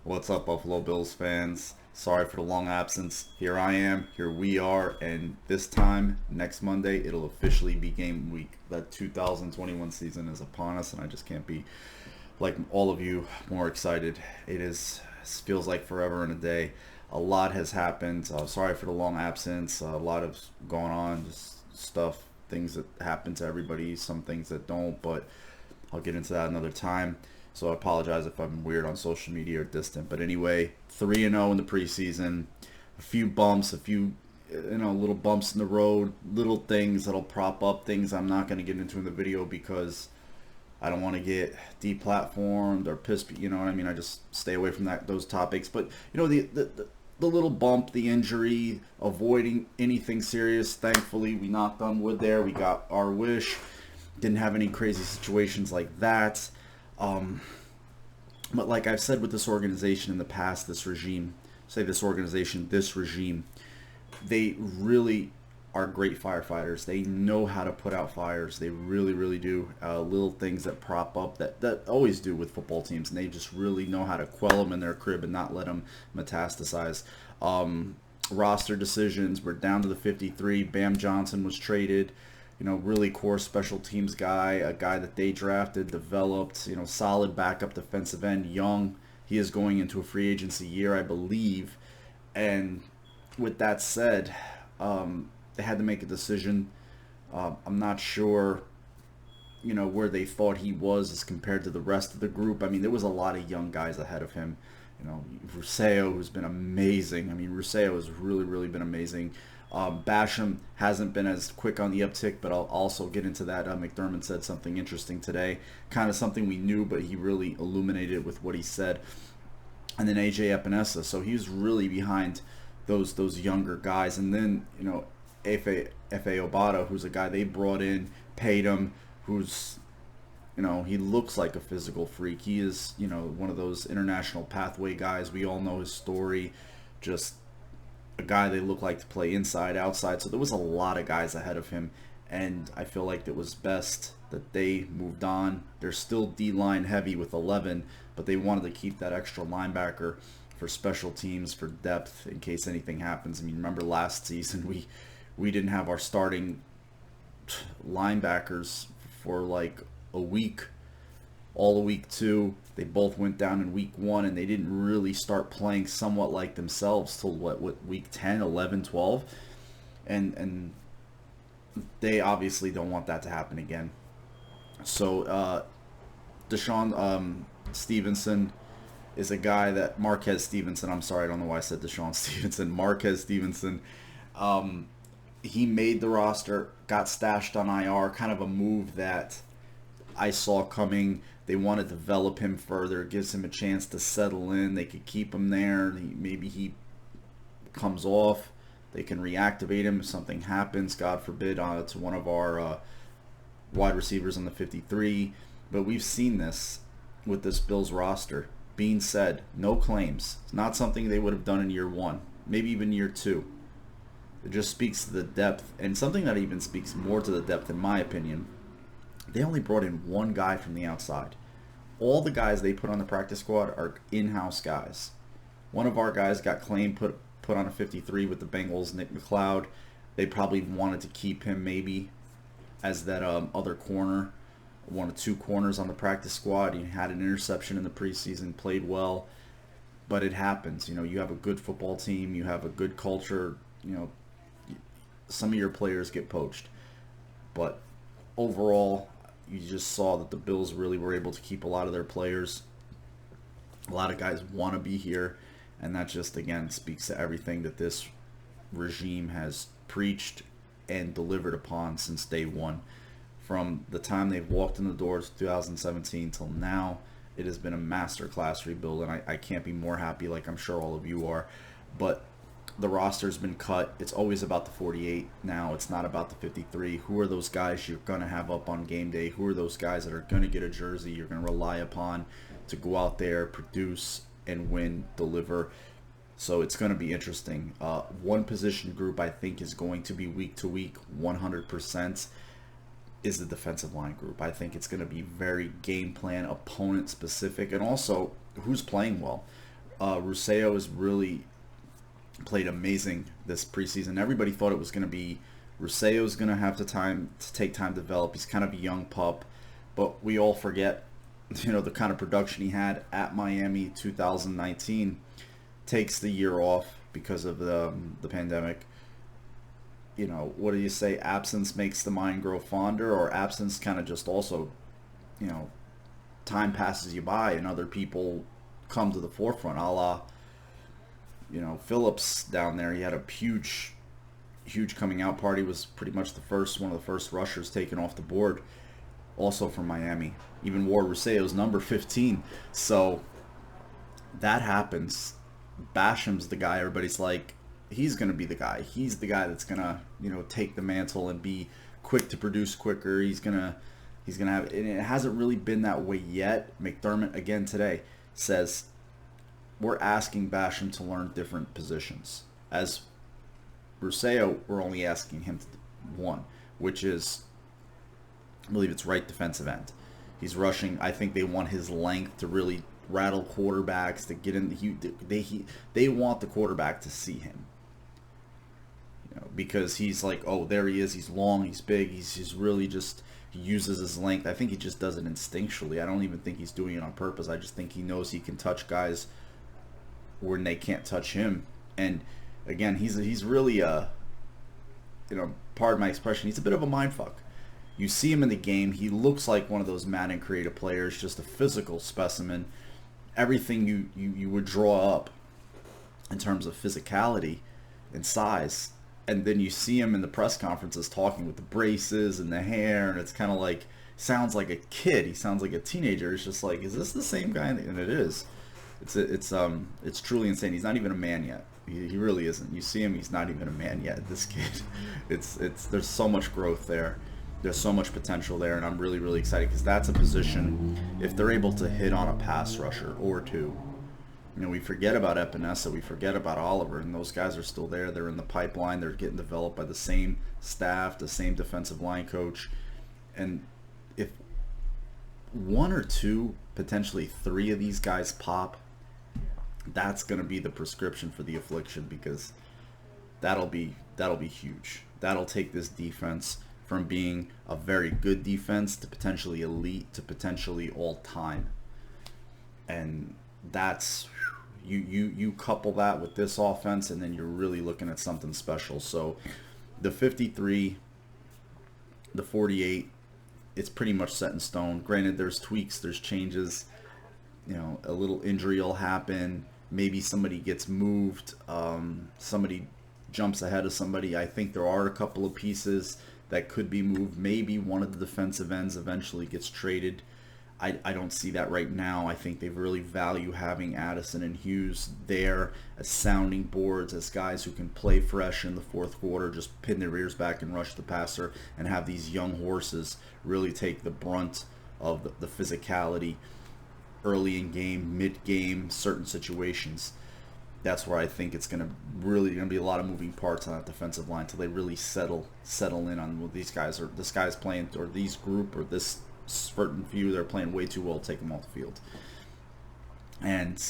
What's up, Buffalo Bills fans? Sorry for the long absence. Here I am, here we are, and this time, next Monday, it'll officially be game week. That 2021 season is upon us, and I just can't be, like all of you, more excited. It feels like forever and a day. A lot has happened. Sorry for the long absence. A lot of going on, just stuff, things that happen to everybody, some things that don't, but I'll get into that another time. So I apologize if I'm weird on social media or distant. But anyway, 3-0 in the preseason. A few bumps, a few little bumps in the road, little things that'll prop up things I'm not going to get into in the video because I don't want to get deplatformed or pissed. You know what I mean? I just stay away from those topics. But the little bump, the injury, avoiding anything serious. Thankfully, we knocked on wood there. We got our wish. Didn't have any crazy situations like that. But like I've said with this organization in the past, this regime, this regime, they really are great firefighters. They know how to put out fires. They really, really do. Little things that prop up that always do with football teams, and they just really know how to quell them in their crib and not let them metastasize. Roster decisions, we're down to the 53. Bam Johnson was traded. Really core special teams guy, a guy that they drafted, developed, solid backup defensive end, young. He is going into a free agency year, I believe. And with that said, they had to make a decision. I'm not sure, where they thought he was as compared to the rest of the group. I mean, there was a lot of young guys ahead of him. Ruseo, who's been amazing. I mean, Ruseo has really, really been amazing. Basham hasn't been as quick on the uptick, but I'll also get into that. McDermott said something interesting today, kind of something we knew, but he really illuminated with what he said. And then AJ Epinesa, so he was really behind those younger guys. And then Efe Obata, who's a guy they brought in, paid him, who's he looks like a physical freak. He is one of those international pathway guys. We all know his story. Just a guy they look like to play inside, outside. So there was a lot of guys ahead of him, and I feel like it was best that they moved on. They're still D-line heavy with 11, but they wanted to keep that extra linebacker for special teams, for depth, in case anything happens. I mean, remember last season we didn't have our starting linebackers for like a week. All of week 2, they both went down in week 1, and they didn't really start playing somewhat like themselves till what week 10, 11, 12, and they obviously don't want that to happen again. So Deshaun Stevenson is a guy that Marquez Stevenson. I'm sorry, I don't know why I said Deshaun Stevenson. Marquez Stevenson. He made the roster, got stashed on IR. Kind of a move that I saw coming. They want to develop him further. It gives him a chance to settle in. They could keep him there. Maybe he comes off. They can reactivate him if something happens, God forbid, to one of our wide receivers on the 53. But we've seen this with this Bills roster. Being said, no claims. It's not something they would have done in year 1, maybe even year 2. It just speaks to the depth, and something that even speaks more to the depth, in my opinion. They only brought in one guy from the outside. All the guys they put on the practice squad are in-house guys. One of our guys got claimed, put on a 53 with the Bengals, Nick McLeod. They probably wanted to keep him maybe as that other corner, one of 2 corners on the practice squad. He had an interception in the preseason, played well, but it happens. You have a good football team, you have a good culture. Some of your players get poached, but overall, you just saw that the Bills really were able to keep a lot of their players. A lot of guys want to be here, and that just, again, speaks to everything that this regime has preached and delivered upon since day one. From the time they've walked in the doors 2017 till now, it has been a masterclass rebuild, and I can't be more happy, like I'm sure all of you are. But the roster's been cut. It's always about the 48 now. It's not about the 53. Who are those guys you're going to have up on game day? Who are those guys that are going to get a jersey you're going to rely upon to go out there, produce, and win, deliver? So it's going to be interesting. One position group I think is going to be week to week 100% is the defensive line group. I think it's going to be very game plan, opponent specific, and also who's playing well. Ruseo has really played amazing this preseason. Everybody thought it was going to be Ruseo's going to have to take time to develop. He's kind of a young pup, but we all forget, the kind of production he had at Miami 2019. Takes the year off because of the pandemic. What do you say? Absence makes the mind grow fonder, or absence kind of just also, time passes you by and other people come to the forefront, a la, Phillips down there. He had a huge coming out party, was pretty much one of the first rushers taken off the board, also from Miami. Even wore Ruseo's number 15. So that happens. Basham's the guy everybody's like, he's going to be the guy. He's the guy that's going to, take the mantle and be quick to produce quicker. He's going to have, and it hasn't really been that way yet. McDermott, again today, says we're asking Basham to learn different positions. As Ruseo, we're only asking him to one, which is, I believe it's right defensive end. He's rushing. I think they want his length to really rattle quarterbacks, to get in. They want the quarterback to see him, because he's like, oh, there he is. He's long. He's big. He's really just, he uses his length. I think he just does it instinctually. I don't even think he's doing it on purpose. I just think he knows he can touch guys when they can't touch him. And again, he's really pardon my expression, he's a bit of a mindfuck. You see him in the game, he looks like one of those Madden creative players, just a physical specimen. Everything you would draw up in terms of physicality and size, and then you see him in the press conferences talking with the braces and the hair, and it's kind of like, sounds like a kid. He sounds like a teenager. It's just like, is this the same guy? And it is. It's truly insane. He's not even a man yet. He really isn't. You see him, he's not even a man yet. This kid, there's so much growth there. There's so much potential there, and I'm really, really excited, because that's a position, if they're able to hit on a pass rusher or two. We forget about Epinesa, we forget about Oliver, and those guys are still there. They're in the pipeline. They're getting developed by the same staff, the same defensive line coach. And if one or two, potentially three of these guys pop, that's going to be the prescription for the affliction, because that'll be huge. That'll take this defense from being a very good defense to potentially elite to potentially all-time. And that's, you couple that with this offense, and then you're really looking at something special. So the 53, the 48, it's pretty much set in stone. Granted, there's tweaks, there's changes. A little injury will happen. Maybe somebody gets moved. Somebody jumps ahead of somebody. I think there are a couple of pieces that could be moved. Maybe one of the defensive ends eventually gets traded. I don't see that right now. I think they really value having Addison and Hughes there as sounding boards, as guys who can play fresh in the fourth quarter, just pin their ears back and rush the passer, and have these young horses really take the brunt of the physicality early in game, mid-game, certain situations. That's where I think it's going to be a lot of moving parts on that defensive line until they really settle in on what these guys are. This guy's playing, or these group, or this certain few, they're playing way too well to take them off the field. And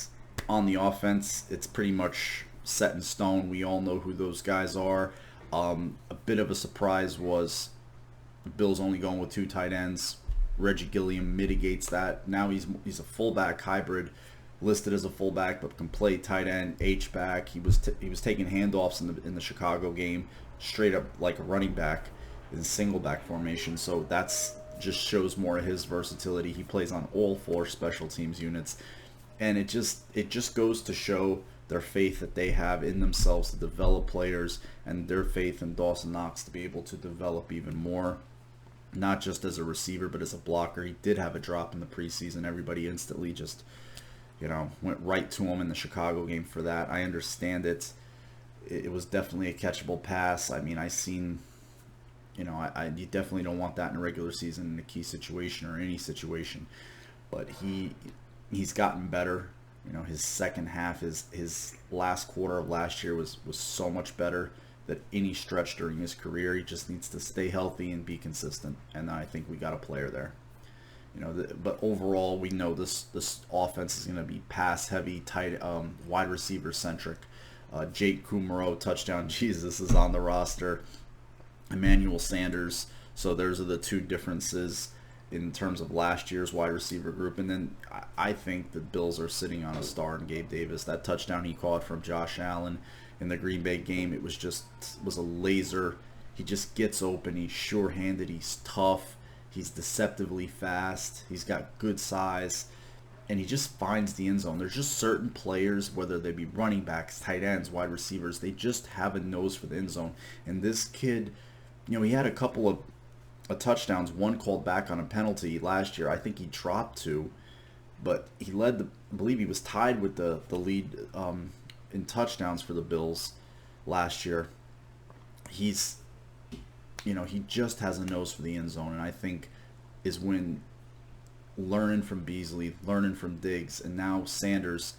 on the offense, it's pretty much set in stone. We all know who those guys are. A bit of a surprise was the Bills only going with two tight ends. Reggie Gilliam mitigates that. Now he's a fullback hybrid, listed as a fullback, but can play tight end, H-back. He was taking handoffs in the Chicago game, straight up like a running back in single back formation. So that's just shows more of his versatility. He plays on all four special teams units, and it just goes to show their faith that they have in themselves to develop players, and their faith in Dawson Knox to be able to develop even more, not just as a receiver but as a blocker. He did have a drop in the preseason. Everybody instantly just went right to him in the Chicago game for that. I understand it. It was definitely a catchable pass. I mean, you definitely don't want that in a regular season in a key situation or any situation. But he's gotten better. His second half, his last quarter of last year was so much better than any stretch during his career. He just needs to stay healthy and be consistent. And I think we got a player there. But overall, we know this offense is going to be pass heavy, tight, wide receiver centric. Jake Kumaro, touchdown Jesus, is on the roster. Emmanuel Sanders. So those are the two differences in terms of last year's wide receiver group. And then I think the Bills are sitting on a star in Gabe Davis. That touchdown he caught from Josh Allen in the Green Bay game, it was a laser. He just gets open. He's sure-handed. He's tough. He's deceptively fast. He's got good size. And he just finds the end zone. There's just certain players, whether they be running backs, tight ends, wide receivers, they just have a nose for the end zone. And this kid, he had a couple of touchdowns, one called back on a penalty last year. I think he dropped two, but he led I believe he was tied with the lead in touchdowns for the Bills last year. He just has a nose for the end zone, and I think is when learning from Beasley, learning from Diggs, and now Sanders,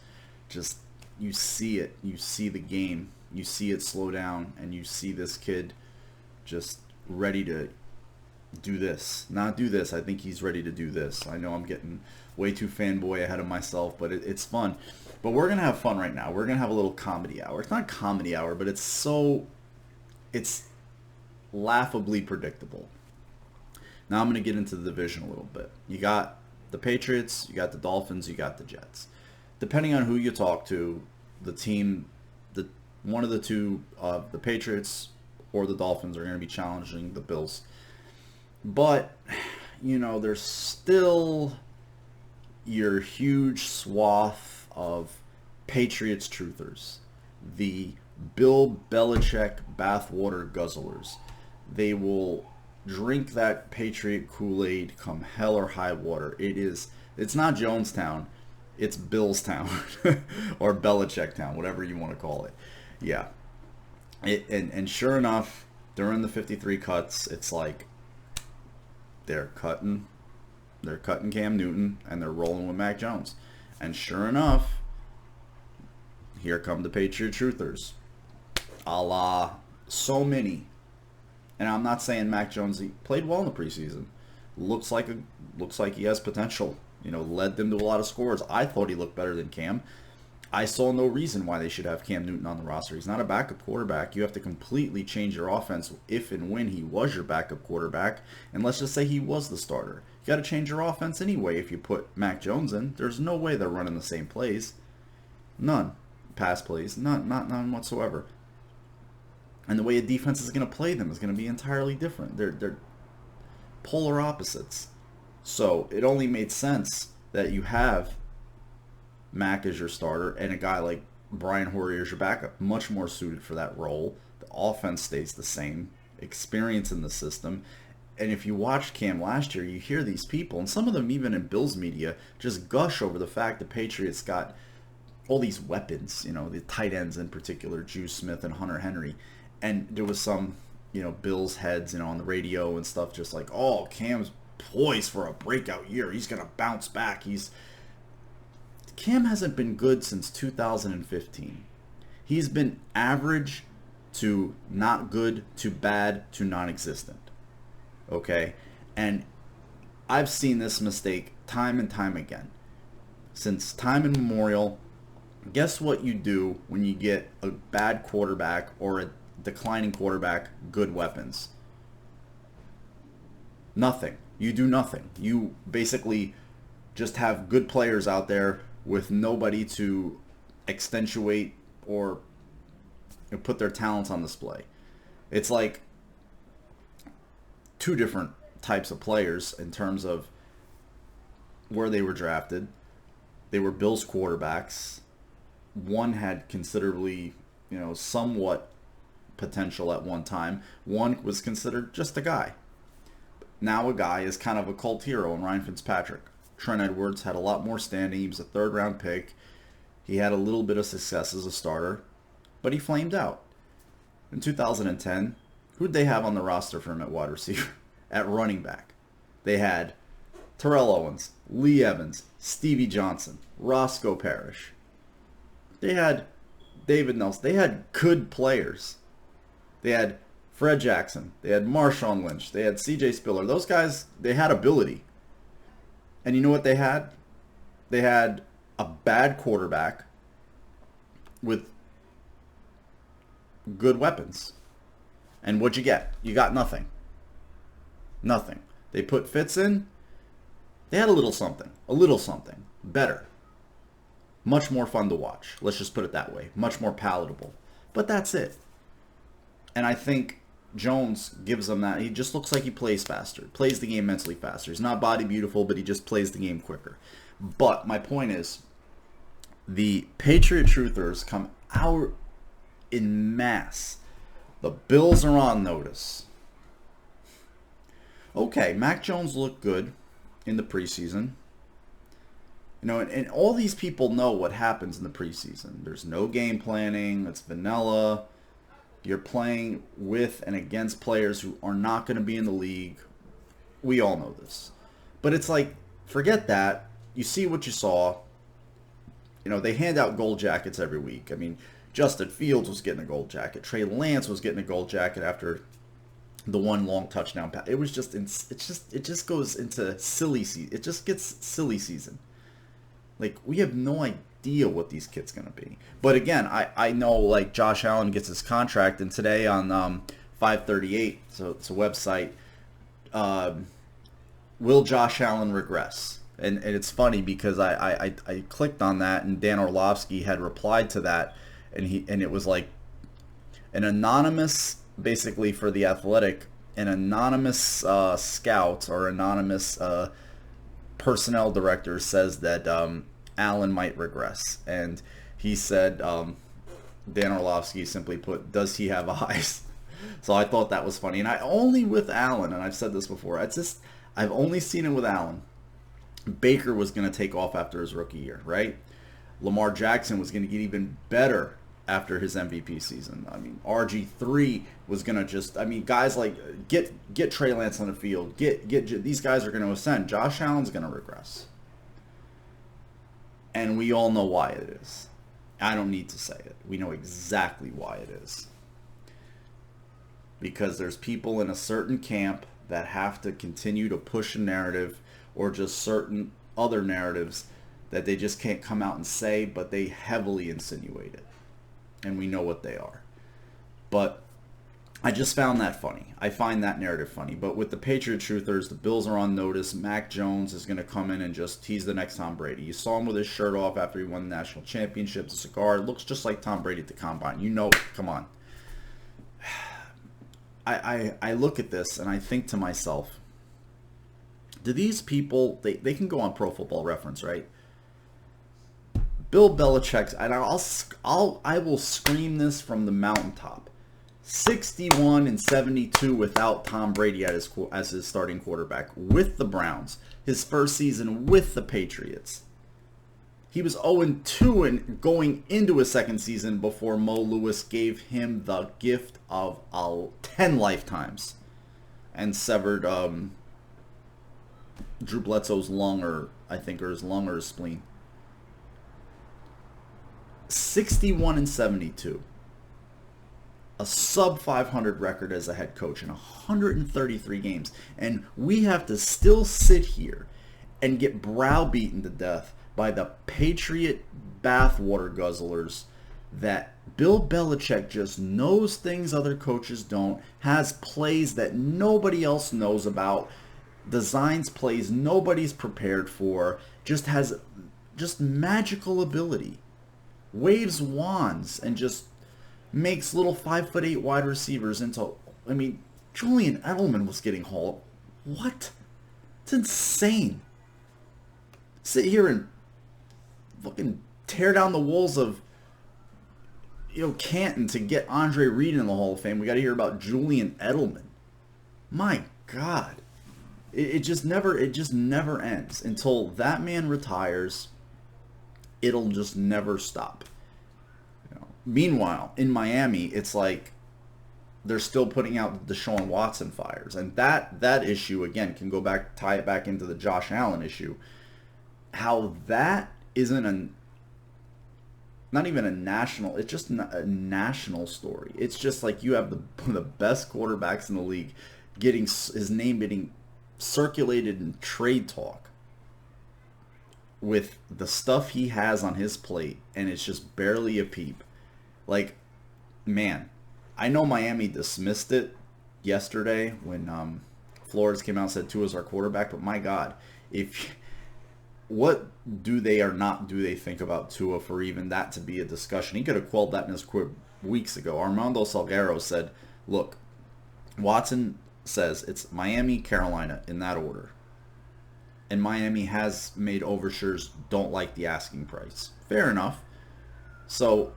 just you see it. You see the game. You see it slow down, and you see this kid just ready to do this. Not do this. I think he's ready to do this. I know I'm getting way too fanboy ahead of myself, but it's fun. But we're going to have fun right now. We're going to have a little comedy hour. It's not comedy hour, but it's laughably predictable. Now I'm going to get into the division a little bit. You got the Patriots, you got the Dolphins, you got the Jets. Depending on who you talk to, one of the two, the Patriots or the Dolphins, are going to be challenging the Bills. But, there's still your huge swath of Patriots truthers, the Bill Belichick bathwater guzzlers. They will drink that Patriot Kool-Aid come hell or high water. It's not Jonestown, it's Billstown or Belichick Town, whatever you want to call it. Yeah. And sure enough, during the 53 cuts, it's like they're cutting Cam Newton and they're rolling with Mac Jones. And sure enough, here come the Patriot truthers. A la so many. And I'm not saying Mac Jones, he played well in the preseason. Looks like he has potential. Led them to a lot of scores. I thought he looked better than Cam. I saw no reason why they should have Cam Newton on the roster. He's not a backup quarterback. You have to completely change your offense if and when he was your backup quarterback. And let's just say he was the starter. You got to change your offense anyway if you put Mac Jones in. There's no way they're running the same plays. None. Pass plays. None whatsoever. And the way a defense is going to play them is going to be entirely different. They're polar opposites. So it only made sense that you have Mac as your starter and a guy like Brian Hoyer as your backup, much more suited for that role. The offense stays the same, experience in the system. And if you watched Cam last year, you hear these people, and some of them even in Bills media, just gush over the fact the Patriots got all these weapons, the tight ends in particular, Juice Smith and Hunter Henry. And there was some, Bills heads, on the radio and stuff, just like, oh, Cam's poised for a breakout year. He's going to bounce back. Cam hasn't been good since 2015. He's been average to not good to bad to non-existent. Okay? And I've seen this mistake time and time again. Since time immemorial, guess what you do when you get a bad quarterback or a declining quarterback, good weapons? Nothing. You do nothing. You basically just have good players out there with nobody to accentuate or put their talents on display. It's like two different types of players in terms of where they were drafted. They were Bills quarterbacks. One had considerably, somewhat potential at one time. One was considered just a guy. Now a guy is kind of a cult hero in Ryan Fitzpatrick. Trent Edwards had a lot more standing. He was a third-round pick. He had a little bit of success as a starter, but he flamed out. In 2010, who'd they have on the roster for him at wide receiver? At running back, they had Terrell Owens, Lee Evans, Stevie Johnson, Roscoe Parrish. They had David Nelson. They had good players. They had Fred Jackson. They had Marshawn Lynch. They had C.J. Spiller. Those guys, they had ability. And you know what they had? They had a bad quarterback with good weapons. And what'd you get? You got nothing. Nothing. They put Fitz in. They had a little something. A little something. Better. Much more fun to watch. Let's just put it that way. Much more palatable. But that's it. And I think Jones gives them that. He just looks like he plays faster. Plays the game mentally faster. He's not body beautiful, but he just plays the game quicker. But my point is, the Patriot Truthers come out in mass. The Bills are on notice. Okay, Mac Jones looked good in the preseason. You know, and all these people know what happens in the preseason. There's no game planning. It's vanilla. You're playing with and against players who are not going to be in the league. We all know this. But it's like, forget that. You see what you saw. You know, they hand out gold jackets every week. I mean, Justin Fields was getting a gold jacket. Trey Lance was getting a gold jacket after the one long touchdown pass. It was just, it just goes into silly season. It just gets silly season. Like, we have no idea what these kids going to be. But again, I know, like, Josh Allen gets his contract, and today on 538, so it's a website, will Josh Allen regress? And it's funny because I clicked on that, and Dan Orlovsky had replied to that, and it was like an anonymous, basically for The Athletic, an anonymous scout or anonymous personnel director says that Allen might regress. And he said, Dan Orlovsky simply put, does he have eyes? So I thought that was funny. And I only with Allen, and I've said this before, I've only seen it with Allen. Baker was going to take off after his rookie year, right? Lamar Jackson was going to get even better after his MVP season. I mean, RG3 was going to just, I mean, guys like, get Trey Lance on the field. These guys are going to ascend. Josh Allen's going to regress. And we all know why it is. I don't need to say it. We know exactly why it is. Because there's people in a certain camp that have to continue to push a narrative, or just certain other narratives that they just can't come out and say, but they heavily insinuate it. And we know what they are. But I just found that funny. I find that narrative funny. But with the Patriot Truthers, the Bills are on notice. Mac Jones is going to come in and just, he's the next Tom Brady. You saw him with his shirt off after he won the national championship, the cigar. It looks just like Tom Brady at the combine. You know, come on. I look at this and I think to myself, do these people, they can go on Pro Football Reference, right? Bill Belichick's, and I will scream this from the mountaintop. 61-72 without Tom Brady as his starting quarterback with the Browns. His first season with the Patriots. He was 0-2 and going into his second season before Mo Lewis gave him the gift of 10 lifetimes and severed Drew Bledsoe's lung, or his lung or his spleen. 61-72. A sub 500 record as a head coach in 133 games. And we have to still sit here and get browbeaten to death by the Patriot bathwater guzzlers that Bill Belichick just knows things other coaches don't, has plays that nobody else knows about, designs plays nobody's prepared for, has magical ability, waves wands, and just makes little 5'8" wide receivers into, I mean, Julian Edelman was getting hauled. What? It's insane. Sit here and fucking tear down the walls of, Canton to get Andre Reed in the Hall of Fame. We got to hear about Julian Edelman. My God. It just never ends. Until that man retires, it'll just never stop. Meanwhile, in Miami, it's like they're still putting out the Deshaun Watson fires. And that issue, again, can go back, tie it back into the Josh Allen issue. How that isn't not even a national, it's just a national story. It's just like you have one of the best quarterbacks in the league getting his name getting circulated in trade talk. with the stuff he has on his plate, and it's just barely a peep. Like, man, I know Miami dismissed it yesterday when Flores came out and said Tua's our quarterback, but my God, if what do they or not do they think about Tua for even that to be a discussion? He could have quelled that in his quip weeks ago. Armando Salguero said, look, Watson says it's Miami, Carolina in that order. And Miami has made overtures, don't like the asking price. Fair enough. So,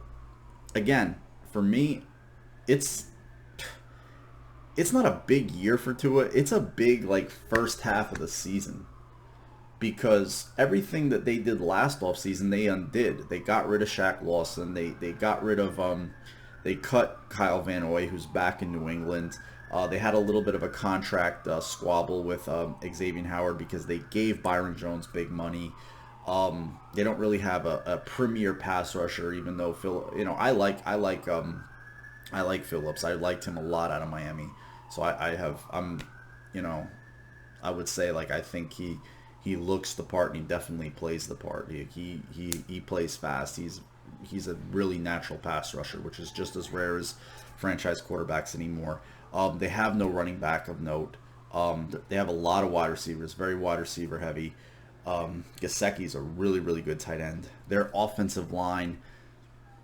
again, for me, it's not a big year for Tua. It's a big, like, first half of the season. Because everything that they did last offseason, they undid. They got rid of Shaq Lawson. They got rid of, they cut Kyle Van Noy, who's back in New England. They had a little bit of a contract squabble with Xavier Howard because they gave Byron Jones big money. They don't really have a premier pass rusher, even though I like Phillips. I liked him a lot out of Miami. So I would say, like, I think he looks the part and he definitely plays the part. He plays fast. He's a really natural pass rusher, which is just as rare as franchise quarterbacks anymore. They have no running back of note. They have a lot of wide receivers, very wide receiver heavy. Gesicki's a really, really good tight end. Their offensive line,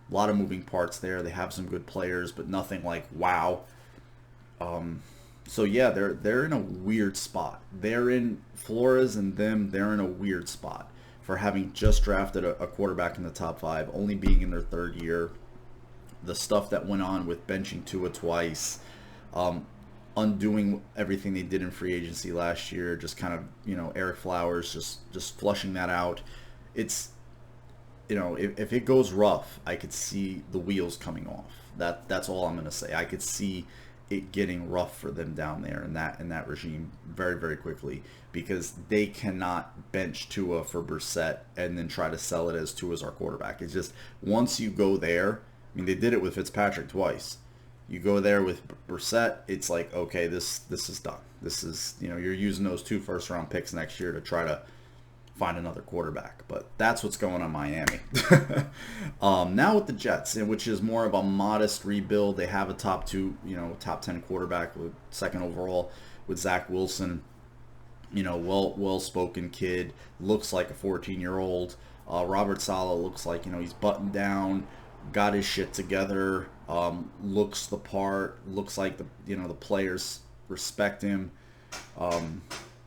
a lot of moving parts there. They have some good players, but nothing like wow. So yeah, they're in a weird spot. They're in Flores and them. They're in a weird spot for having just drafted a quarterback in the top 5, only being in their 3rd year. The stuff that went on with benching Tua twice, undoing everything they did in free agency last year, just kind of Eric Flowers just flushing that out. It's if it goes rough, I could see the wheels coming off. That's all I'm gonna say. I could see it getting rough for them down there in that regime very, very quickly, because they cannot bench Tua for Brissett and then try to sell it as Tua's our quarterback. It's just, once you go there, I mean, they did it with Fitzpatrick twice. You go there with Brissett, it's like, okay, this is done. This is, you're using those 2 first-round picks next year to try to find another quarterback. But that's what's going on in Miami. Now with the Jets, which is more of a modest rebuild. They have a top 10 quarterback with 2nd overall with Zach Wilson. Well-spoken kid, looks like a 14-year-old. Robert Saleh looks like, he's buttoned down, got his shit together, looks the part, looks like the players respect him.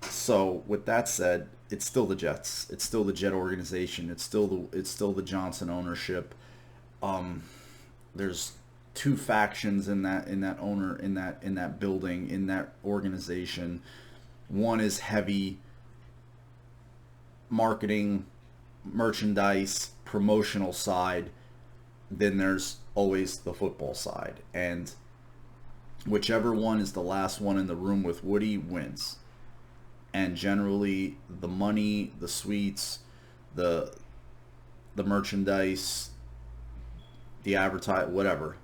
So with that said, it's still the Jets. It's still the Jet organization. It's still the Johnson ownership. There's 2 factions in that building, in that organization. One is heavy marketing, merchandise, promotional side. Then there's always the football side, and whichever one is the last one in the room with Woody wins. And generally, the money, the suites, the merchandise, the advertise, whatever,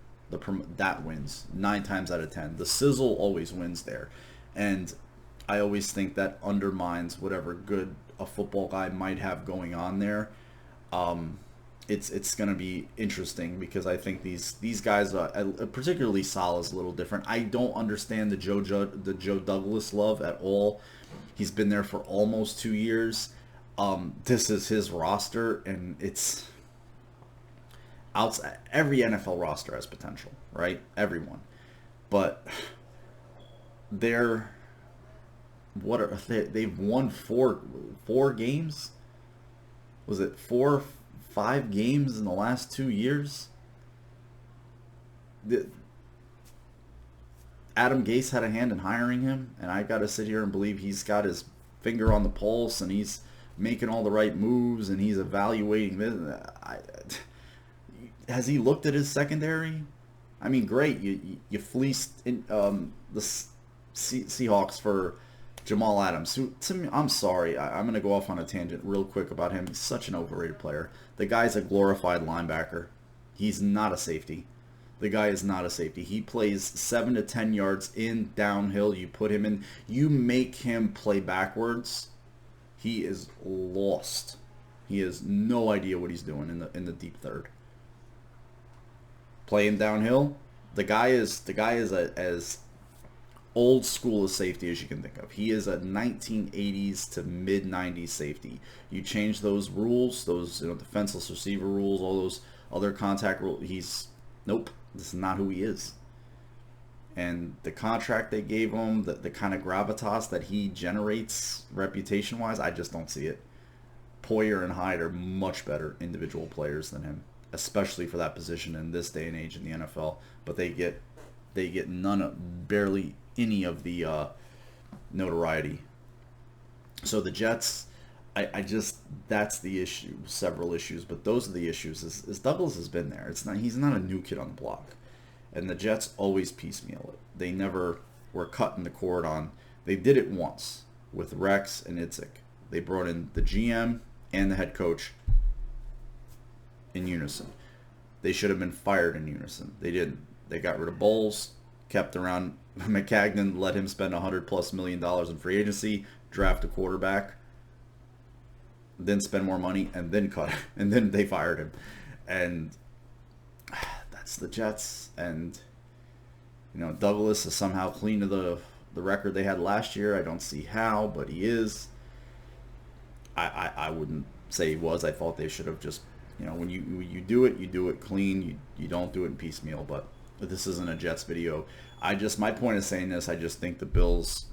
that wins 9 times out of 10. The sizzle always wins there, and I always think that undermines whatever good a football guy might have going on there. It's going to be interesting, because I think these guys, particularly Saleh's a little different. I don't understand the Joe Douglas love at all. He's been there for almost 2 years. This is his roster, and it's outside. Every NFL roster has potential, right? Everyone, but they've won four games. Was it 4-5 games in the last 2 years? Adam Gase had a hand in hiring him, and I got to sit here and believe he's got his finger on the pulse, and he's making all the right moves, and he's evaluating this. Has he looked at his secondary? I mean, great. You fleeced the Seahawks for Jamal Adams. Who, to me, I'm sorry. I'm going to go off on a tangent real quick about him. He's such an overrated player. The guy's a glorified linebacker. He's not a safety. The guy is not a safety. He plays 7 to 10 yards in downhill. You put him in. You make him play backwards. He is lost. He has no idea what he's doing in the deep third. Playing downhill, the guy is as old school as safety as you can think of. He is a 1980s to mid 90s safety. You change those rules, those defenseless receiver rules, all those other contact rules. Nope, this is not who he is. And the contract they gave him, the kind of gravitas that he generates reputation wise, I just don't see it. Poyer and Hyde are much better individual players than him, especially for that position in this day and age in the NFL. But they get barely any of the notoriety. So the Jets, I just, that's the issue. Several issues, but those are the issues. Is Douglas has been there. He's not a new kid on the block, and the Jets always piecemeal it. They never were cutting the cord on. They did it once with Rex and Itzik. They brought in the GM and the head coach in unison. They should have been fired in unison. They didn't. They got rid of Bowles, kept around McCagnon, let him spend $100+ million in free agency, draft a quarterback, then spend more money, and then cut him. And then they fired him. And that's the Jets. And Douglas is somehow clean to the record they had last year. I don't see how, but he is. I wouldn't say he was. I thought they should have just, when you do it clean. You don't do it in piecemeal. But this isn't a Jets video. My point of saying this, I just think the Bills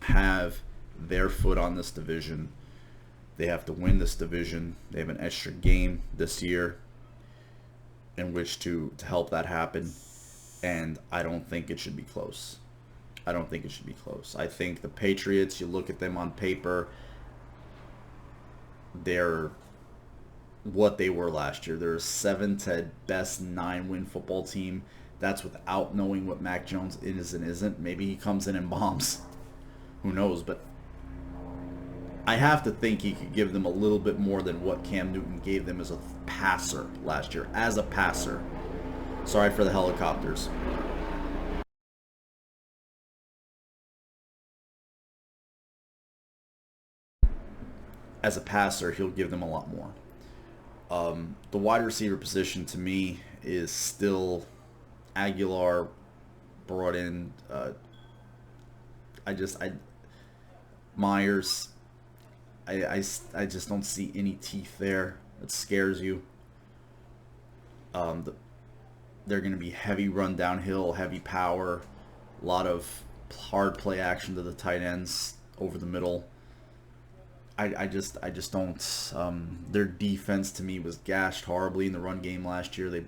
have their foot on this division. They have to win this division. They have an extra game this year in which to help that happen. And I don't think it should be close. I think the Patriots, you look at them on paper, they're what they were last year. They're a 7 to best 9-win football team. That's without knowing what Mac Jones is and isn't. Maybe he comes in and bombs. Who knows? But I have to think he could give them a little bit more than what Cam Newton gave them as a passer last year. As a passer. Sorry for the helicopters. As a passer, he'll give them a lot more. The wide receiver position to me is still Aguilar brought in. Myers. I just don't see any teeth there. It scares you. They're going to be heavy run downhill, heavy power, a lot of hard play action to the tight ends over the middle. I just don't. Their defense to me was gashed horribly in the run game last year. They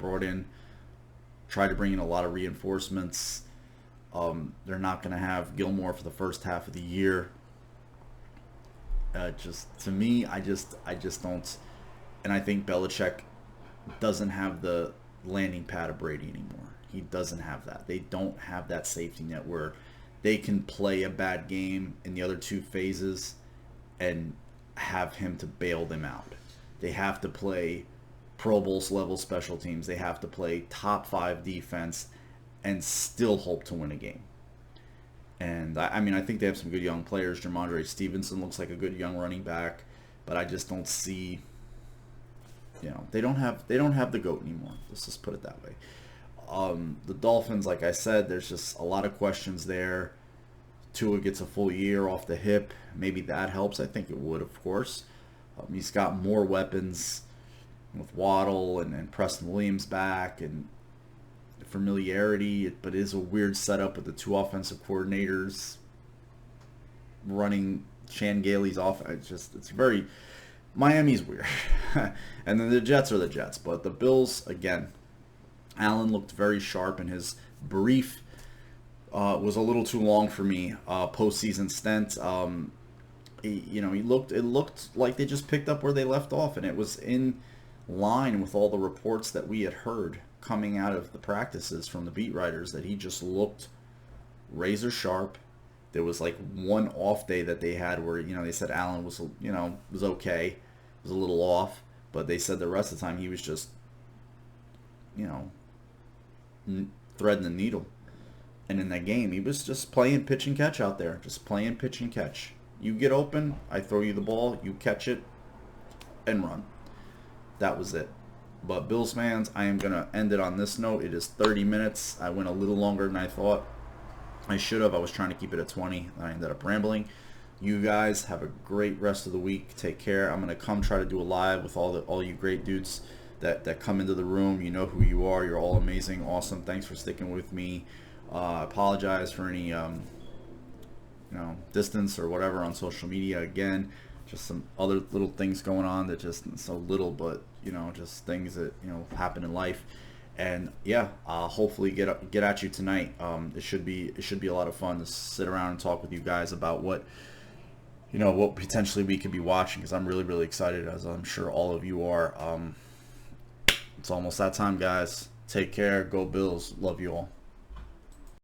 tried to bring in a lot of reinforcements. They're not going to have Gilmore for the first half of the year. To me, I just don't. And I think Belichick doesn't have the landing pad of Brady anymore. He doesn't have that. They don't have that safety net where they can play a bad game in the other two phases and have him to bail them out. They have to play Pro Bowl level special teams. They have to play top 5 defense and still hope to win a game. And I think they have some good young players. Jamondre Stevenson looks like a good young running back, but I just don't see. They don't have the GOAT anymore. Let's just put it that way. The Dolphins, like I said, there's just a lot of questions there. Tua gets a full year off the hip. Maybe that helps. I think it would, of course. He's got more weapons with Waddle and Preston Williams back and familiarity, but it is a weird setup with the 2 offensive coordinators running Chan Gailey's offense. It's very Miami's weird. And then the Jets are the Jets, but the Bills again. Allen looked very sharp in his brief. Was a little too long for me. Postseason stint. It looked like they just picked up where they left off, and it was in line with all the reports that we had heard coming out of the practices from the beat writers that he just looked razor sharp. There was like one off day that they had where they said Allen was okay, was a little off, but they said the rest of the time he was just threading the needle. And in that game, he was just playing pitch and catch out there. Just playing pitch and catch. You get open, I throw you the ball, you catch it, and run. That was it. But Bills fans, I am going to end it on this note. It is 30 minutes. I went a little longer than I thought I should have. I was trying to keep it at 20. I ended up rambling. You guys have a great rest of the week. Take care. I'm going to come try to do a live with all you great dudes that come into the room. You know who you are. You're all amazing, awesome. Thanks for sticking with me. I apologize for any distance or whatever on social media. Again, just some other little things going on that just so little, but just things that happen in life. And yeah, hopefully get at you tonight. It should be a lot of fun to sit around and talk with you guys about what potentially we could be watching, because I'm really, really excited, as I'm sure all of you are. It's almost that time, guys. Take care. Go Bills. Love you all.